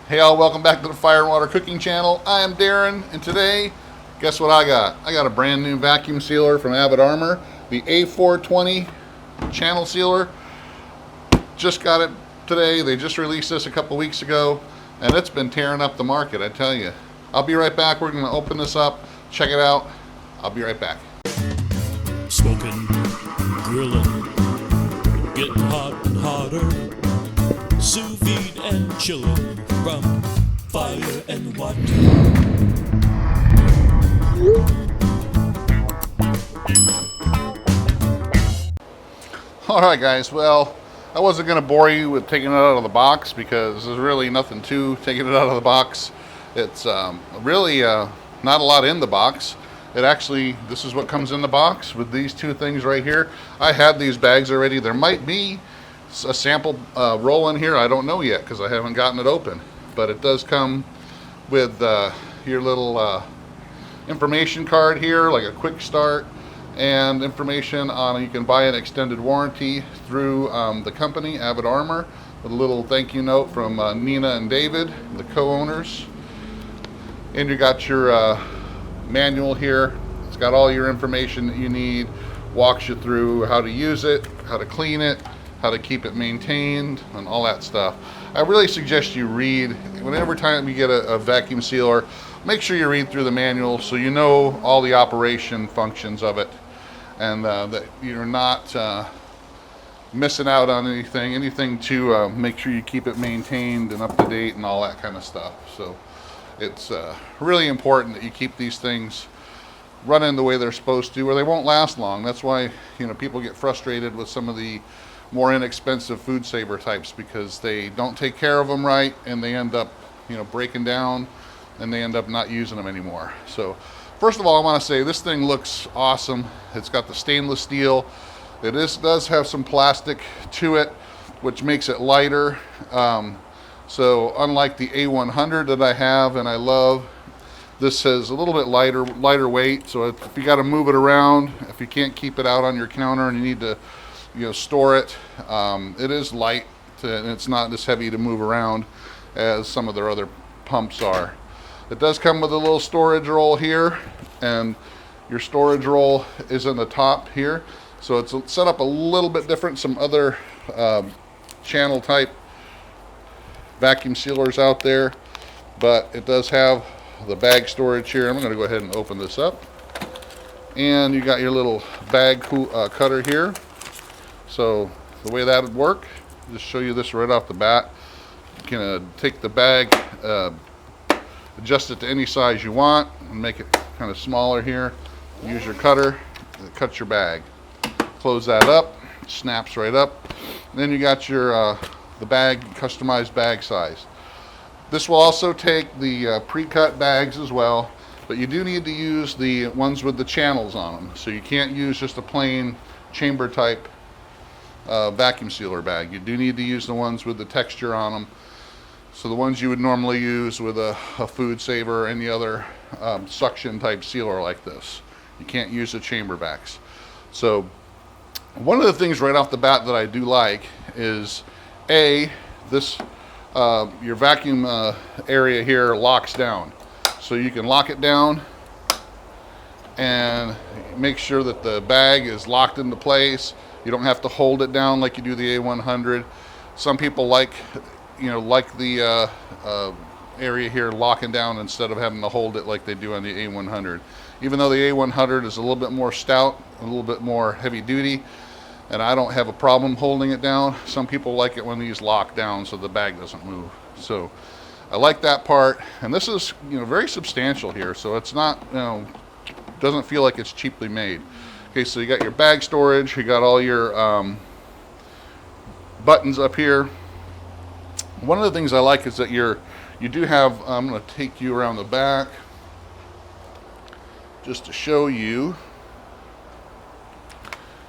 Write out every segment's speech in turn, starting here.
Hey all, welcome back to the Fire and Water Cooking Channel. I am Darren, and today, guess what I got? I got a brand new vacuum sealer from Avid Armor, the A420 channel sealer. Just got it today. They just released this a couple weeks ago, and it's been tearing up the market, I tell you. I'll be right back. We're going to open this up, check it out. I'll be right back. Smoking, grilling, getting hot and hotter. Sous vide and chilling from fire and water. Alright guys, well, I wasn't going to bore you with taking it out of the box because there's really nothing to taking it out of the box. It's really not a lot in the box. This is what comes in the box with these two things right here. I had these bags already. There might be a sample roll in here. I don't know yet because I haven't gotten it open, but it does come with your little information card here, like a quick start, and information on you can buy an extended warranty through the company Avid Armor, with a little thank you note from Nina and David, the co-owners. And you got your manual here. It's got all your information that you need, walks you through how to use it, how to clean it, how to keep it maintained, and all that stuff. I really suggest you read, whenever time you get a vacuum sealer, make sure you read through the manual so you know all the operation functions of it, and that you're not missing out on anything to make sure you keep it maintained and up to date and all that kind of stuff. So it's really important that you keep these things running the way they're supposed to, or they won't last long. That's why people get frustrated with some of the more inexpensive food saver types, because they don't take care of them right and they end up breaking down and they end up not using them anymore. So first of all, I want to say this thing looks awesome. It's got the stainless steel. Does have some plastic to it, which makes it lighter. So unlike the A100 that I have and I love, this is a little bit lighter weight. So if you got to move it around, if you can't keep it out on your counter and you need to store it, it is light and it's not as heavy to move around as some of their other pumps are. It does come with a little storage roll here, and your storage roll is in the top here. So it's set up a little bit different. Some other channel type vacuum sealers out there, but it does have the bag storage here. I'm going to go ahead and open this up, and you got your little bag cutter here. So the way that would work, just show you this right off the bat. You can take the bag, adjust it to any size you want, and make it kind of smaller here. Use your cutter, it cuts your bag. Close that up, snaps right up. And then you got your the bag, customized bag size. This will also take the pre-cut bags as well, but you do need to use the ones with the channels on them. So you can't use just a plain chamber type vacuum sealer bag. You do need to use the ones with the texture on them. So the ones you would normally use with a food saver or any other suction type sealer like this. You can't use the chamber backs. So one of the things right off the bat that I do like is this your vacuum area here locks down. So you can lock it down and make sure that the bag is locked into place. You don't have to hold it down like you do the A100. Some people like the area here locking down instead of having to hold it like they do on the A100. Even though the A100 is a little bit more stout, a little bit more heavy duty, and I don't have a problem holding it down, some people like it when these lock down so the bag doesn't move. So I like that part, and this is very substantial here, so it's not doesn't feel like it's cheaply made. Okay, so you got your bag storage, you got all your buttons up here. One of the things I like is that you do have, I'm going to take you around the back just to show you.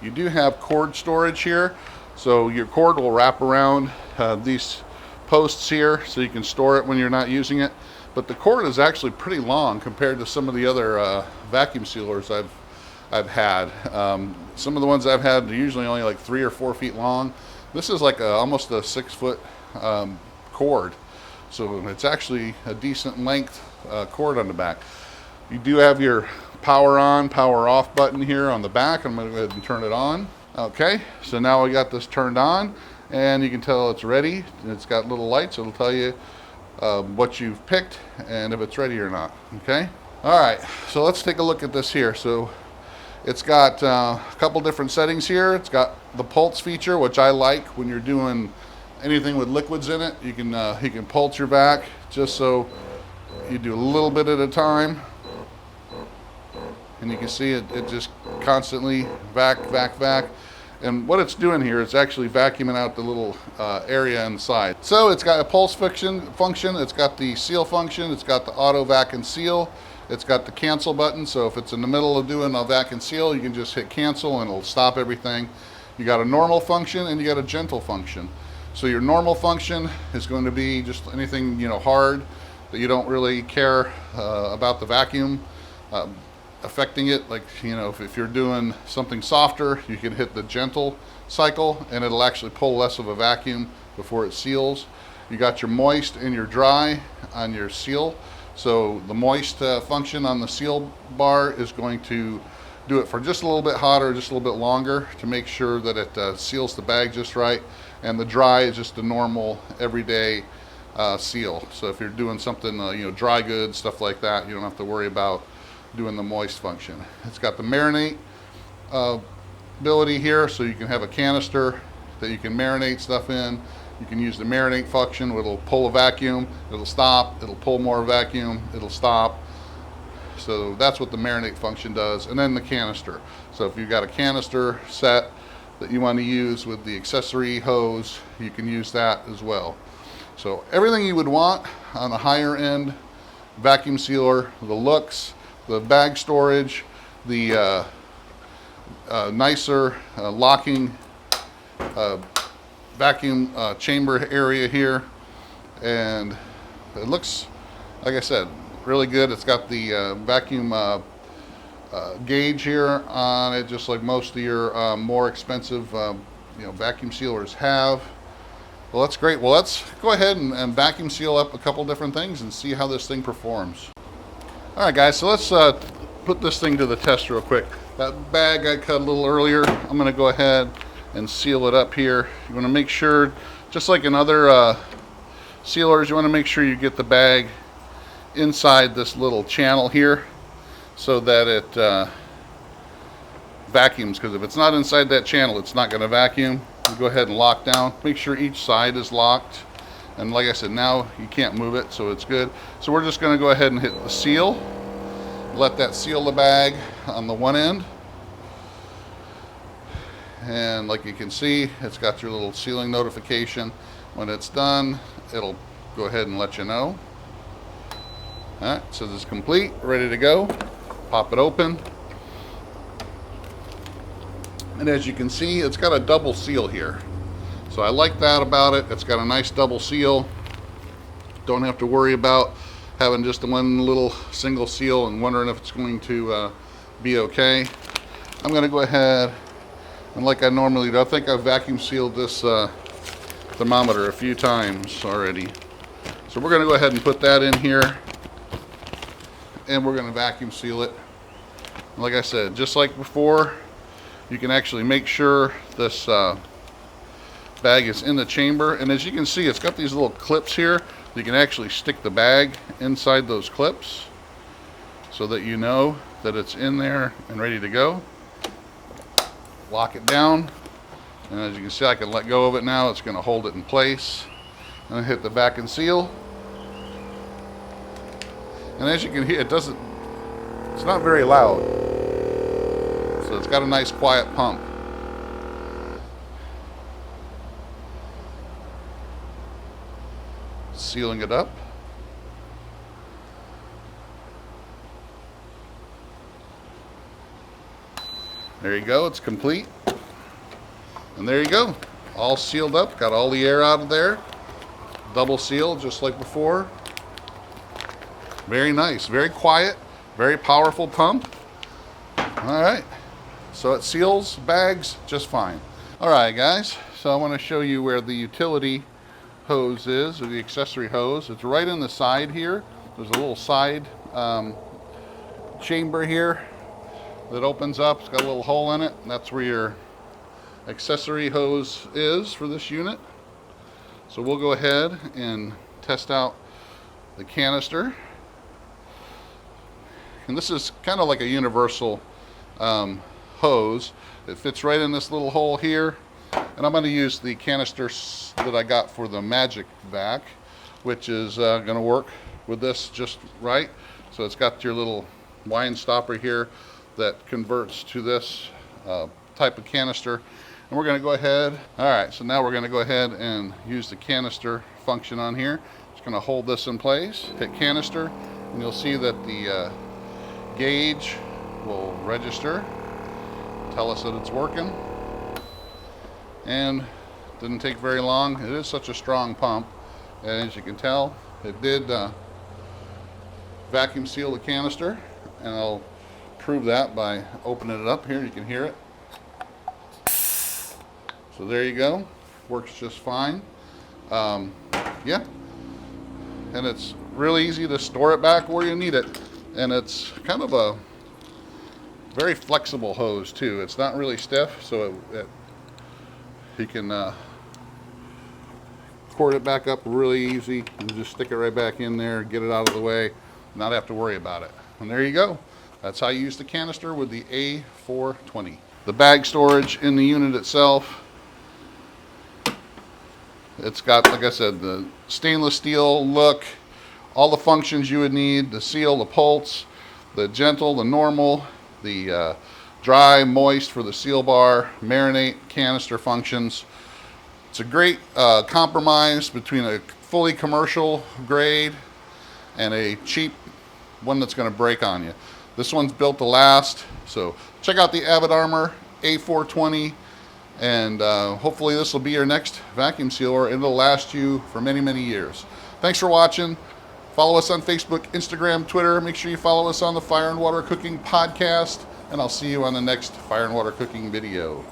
You do have cord storage here, so your cord will wrap around these posts here so you can store it when you're not using it. But the cord is actually pretty long compared to some of the other vacuum sealers I've had. Some of the ones I've had are usually only like 3 or 4 feet long. This is like almost a 6 foot cord. So it's actually a decent length cord on the back. You do have your power on, power off button here on the back. I'm going to go ahead and turn it on. Okay, so now we got this turned on, and you can tell it's ready. It's got little lights. It'll tell you what you've picked and if it's ready or not. Okay. All right, so let's take a look at this here. So it's got a couple different settings here. It's got the pulse feature, which I like when you're doing anything with liquids in it. You can pulse your vac just so you do a little bit at a time. And you can see it just constantly vac. And what it's doing here is actually vacuuming out the little area inside. So it's got a pulse function, it's got the seal function, it's got the auto vac and seal, it's got the cancel button. So if it's in the middle of doing a vac and seal, you can just hit cancel and it'll stop everything. You got a normal function and you got a gentle function. So your normal function is going to be just anything, you know, hard that you don't really care about the vacuum affecting it. Like, you know, if you're doing something softer, you can hit the gentle cycle and it'll actually pull less of a vacuum before it seals. You got your moist and your dry on your seal. So the moist function on the seal bar is going to do it for just a little bit hotter, just a little bit longer to make sure that it seals the bag just right. And the dry is just a normal everyday seal. So if you're doing something, you know, dry goods, stuff like that, you don't have to worry about doing the moist function. It's got the marinate ability here, so you can have a canister that you can marinate stuff in. You can use the marinate function, it'll pull a vacuum, it'll stop, it'll pull more vacuum, it'll stop. So that's what the marinate function does. And then the canister. So if you've got a canister set that you want to use with the accessory hose, you can use that as well. So everything you would want on a higher end vacuum sealer, the looks, the bag storage, the nicer locking vacuum chamber area here, and it looks, like I said, really good. It's got the vacuum gauge here on it, just like most of your more expensive you know, vacuum sealers have. Well, that's great. Well, let's go ahead and vacuum seal up a couple different things and see how this thing performs. All right, guys, so let's put this thing to the test real quick. That bag I cut a little earlier, I'm going to go ahead and seal it up here. You want to make sure, just like in other sealers, you want to make sure you get the bag inside this little channel here so that it vacuums, because if it's not inside that channel, it's not going to vacuum. You go ahead and lock down. Make sure each side is locked. And like I said, now you can't move it, so it's good. So we're just going to go ahead and hit the seal. Let that seal the bag on the one end. And like you can see, it's got your little sealing notification. When it's done, it'll go ahead and let you know. All right, so this is complete, ready to go. Pop it open. And as you can see, it's got a double seal here. So I like that about it. It's got a nice double seal. Don't have to worry about having just one little single seal and wondering if it's going to be okay. I'm going to go ahead and, like I normally do, I think I've vacuum sealed this thermometer a few times already. So we're going to go ahead and put that in here, and we're going to vacuum seal it. Like I said, just like before, you can actually make sure this bag is in the chamber. And as you can see, it's got these little clips here. You can actually stick the bag inside those clips so that you know that it's in there and ready to go. Lock it down, and as you can see, I can let go of it now. It's going to hold it in place. And hit the back and seal. And as you can hear, it's not very loud. So it's got a nice quiet pump. Sealing it up. There you go, it's complete. And there you go, all sealed up, got all the air out of there. Double seal, just like before. Very nice, very quiet, very powerful pump. All right, so it seals bags just fine. All right, guys, so I want to show you where the utility hose is, or the accessory hose. It's right in the side here. There's a little side chamber here that opens up. It's got a little hole in it, and that's where your accessory hose is for this unit. So we'll go ahead and test out the canister. And this is kind of like a universal hose. It fits right in this little hole here. And I'm going to use the canister that I got for the Magic Vac, which is going to work with this just right. So it's got your little wine stopper here that converts to this type of canister. And we're going to go ahead. All right, so now we're going to go ahead and use the canister function on here. It's going to hold this in place, hit canister, and you'll see that the gauge will register, tell us that it's working. And it didn't take very long. It is such a strong pump, and as you can tell, it did vacuum seal the canister, and I'll prove that by opening it up here. You can hear it. So there you go. Works just fine. Yeah, and it's really easy to store it back where you need it, and it's kind of a very flexible hose too. It's not really stiff, so you can cord it back up really easy and just stick it right back in there, get it out of the way, not have to worry about it. And there you go. That's how you use the canister with the A420. The bag storage in the unit itself, it's got, like I said, the stainless steel look, all the functions you would need: the seal, the pulse, the gentle, the normal, the dry, moist for the seal bar, marinate, canister functions. It's a great compromise between a fully commercial grade and a cheap one that's going to break on you. This one's built to last, so check out the Avid Armor A420, and hopefully this will be your next vacuum sealer. It'll last you for many, many years. Thanks for watching. Follow us on Facebook, Instagram, Twitter. Make sure you follow us on the Fire and Water Cooking Podcast, and I'll see you on the next Fire and Water Cooking video.